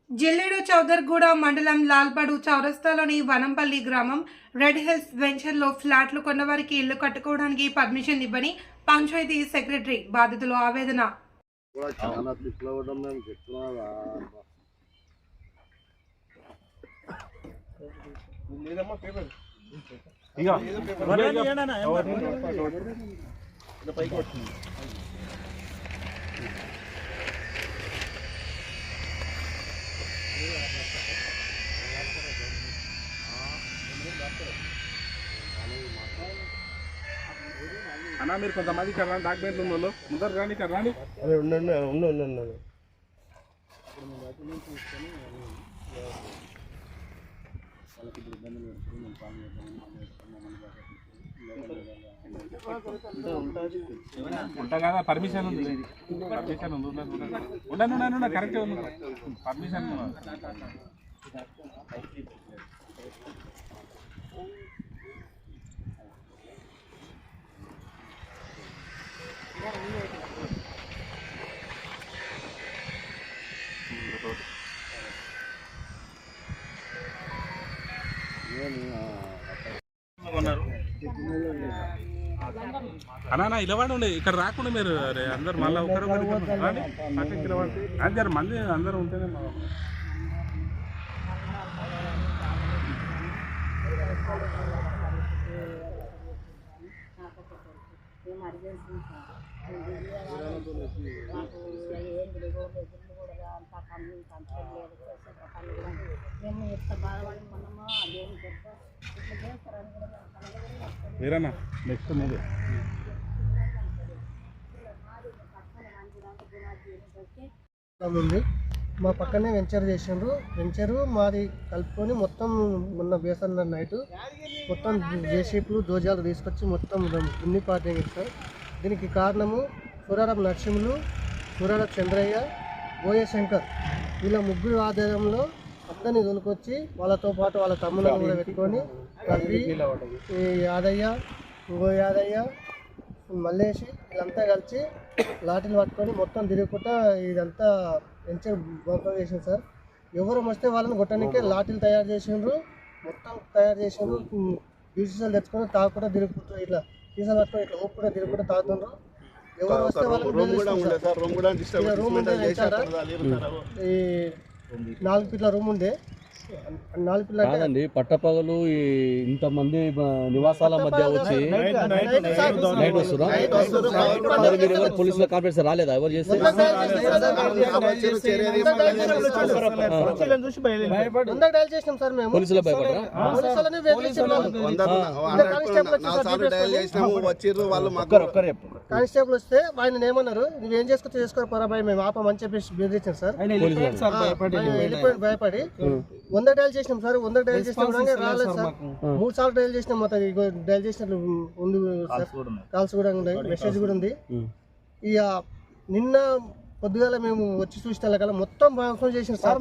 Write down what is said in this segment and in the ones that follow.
జిల్లేడు చౌదర్గూడ మండలం లాల్బడు చౌరస్తాలోని వనంపల్లి గ్రామం రెడ్ హిల్స్ వెంచర్లో ఫ్లాట్లు కొన్నవారికి ఇల్లు కట్టుకోవడానికి పర్మిషన్ ఇవ్వని పంచాయతీ సెక్రటరీ బాధితులు ఆవేదన. అన్నా మీరు కొంతమంది ఇక్కడ రాండి, డాక్యుమెంట్లు ఉన్న ముందర రాండి, ఇక్కడ రాండి. అదే ఉండండి. ఉంటా కదా, పర్మిషన్ ఉంది, ఉండండి కరెక్టే ఉంది పర్మిషన్. అన్నా ఇలవాడు ఉండే ఇక్కడ రాకుండా మీరు అందరు మళ్ళీ ఒకరు రాండి, పక్కకి ఇలవాడి అందరు మంది అందరూ ఉంటేనే మీరన్నా నెక్స్ట్ మీదే. ఉంది మా పక్కనే వెంచర్ చేసిండ్రు. వెంచరు మాది కలుపుకొని మొత్తం మొన్న బేసన్ నైట్ మొత్తం జేసీపీలు దోజాలు తీసుకొచ్చి మొత్తం దున్ని పాటేది సార్. దీనికి కారణము సురారపు నరసింహులు, సురారపు చంద్రయ్య, బోయ శంకర్ వీళ్ళ ముగ్గురు ఆధ్వర్యంలో అందరినీ దొలుకొచ్చి వాళ్ళతో పాటు వాళ్ళ తమ్ములను కూడా పెట్టుకొని రవి, ఈ యాదయ్య, ఇంకో యాదయ్య, మల్లేసి వీళ్ళంతా కలిసి లాఠీలు పట్టుకొని మొత్తం తిరుగుకుంటా ఇదంతా వెంచర్ ధ్వంసం చేసింది సార్. ఎవరు వస్తే వాళ్ళని కొట్టడానికే లాఠీలు తయారు చేసిండ్రు, మొత్తం తయారు చేసిండ్రు. బీసీసీలు తెచ్చుకొని తాగుకుంటా తిరుగుకుంటారు, ఇట్లా సీసాలు పట్టుకొని ఇట్లా ఊపుకుంటా తిరుగుకుంటా తాగుతుండ్రు. ఎవరు వస్తే వాళ్ళని రూమ్ ఉండే ఈ 4 ఫీట్ల రూమ్ ఉండే. 4 ఫీట్ల కాదండి, పట్టపగలు ఇంతమంది నివాసాల మధ్య వచ్చి నైట్ వస్తున్నా. మరి మీరు ఎవరు పోలీసుల కంప్లైంట్స్ రాలేదా? ఎవరు చేస్తే పోలీసులు భయపడరా? కానిస్టేబుల్ వస్తే ఆయన ఏమన్నారు, నువ్వేం చేసుకుంటే చేసుకోరు పరాబాయి, మేము ఆపమని చెప్పేసి బెదిరించాను సార్. భయపడి 100 డైల్ చేసినాం సార్. 100 డైల్ చేసినాం రాలేదు సార్. 3 సార్లు డైల్ చేసినాం. మొత్తం డైల్ చేసినట్లు ఉంది సార్, కాల్స్ కూడా ఉన్నాయి, మెసేజ్ కూడా ఉంది. ఇక నిన్న పొద్దుగాల మేము వచ్చి చూసిన కల్లా మొత్తం ధ్వంసం చేసిన సార్.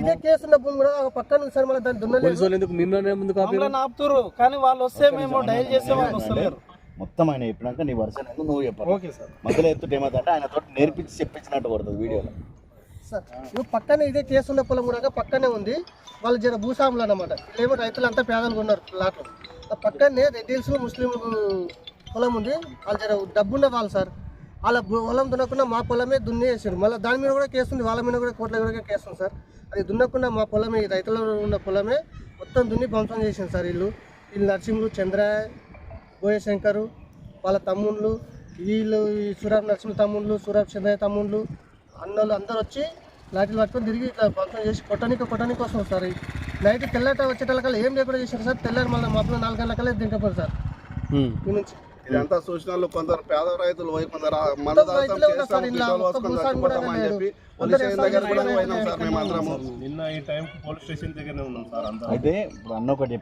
ఇదే కేసు ఉన్న భూమి కూడా పక్కన సార్. మళ్ళీ దాన్ని దున్నలేదు ఆపుతారు, కానీ వాళ్ళు వస్తే మేము డైల్ చేసే వాళ్ళు వస్తలేరు. మొత్తం ఆయన చెప్పినాక నీ వర్షన్ నువ్వు చెప్పాలి. మధ్యలో ఎత్తుట ఏమంటే ఆయన తోటి నేర్పించి చెప్పించినట్టు పడుతుంది వీడియోలో సార్. ఇప్పుడు పక్కనే ఇదే కేసు ఉన్న పొలం కూడా పక్కనే ఉంది. వాళ్ళు జర భూస్వాములు అన్నమాట. ఏమో రైతులంతా పేదలు ఉన్నారు ప్లాట్లు. పక్కనే రెడ్ హిల్స్ ముస్లిం పొలం ఉంది. వాళ్ళు జర డబ్బున్న వాళ్ళు సార్. వాళ్ళ పొలం దున్నకుండా మా పొలమే దున్ని వేసారు. మళ్ళీ దాని మీద కూడా కేసు ఉంది, వాళ్ళ మీద కూడా కోట్ల కూడా కేసు ఉంది సార్. అది దున్నకుండా మా పొలమే, రైతులు ఉన్న పొలమే మొత్తం దున్ని ధ్వంసం చేసింది సార్. వీళ్ళు నరసింహులు, చంద్రయ్య, బోయ శంకరు, వాళ్ళ తమ్ముళ్ళు, వీళ్ళు సురాబ్ నరసింహ తమ్ముళ్ళు, సురాబ్ చంద్రయ్య తమ్ముళ్ళు, అన్నోళ్ళు అందరూ వచ్చి లాఠీలు పట్టుకొని తిరిగి ఇట్లా ధ్వంసం చేసి కొట్టడానికి వస్తాం సార్. నైట్ తెల్లట వచ్చేటకల్లా ఏం లేకుండా చేశారు సార్. తెల్లారి మళ్ళీ మబ్బులు 4 గంటలకల్లా దింకపోరు సార్. ఈ నుంచి ఇదంతా సూచనలు కొందరు పేద రైతులు కొందరు నిన్న ఈ టైం పోలీస్ స్టేషన్ దగ్గరనే ఉన్నాం సార్. అయితే ఇప్పుడు అన్న ఒకటి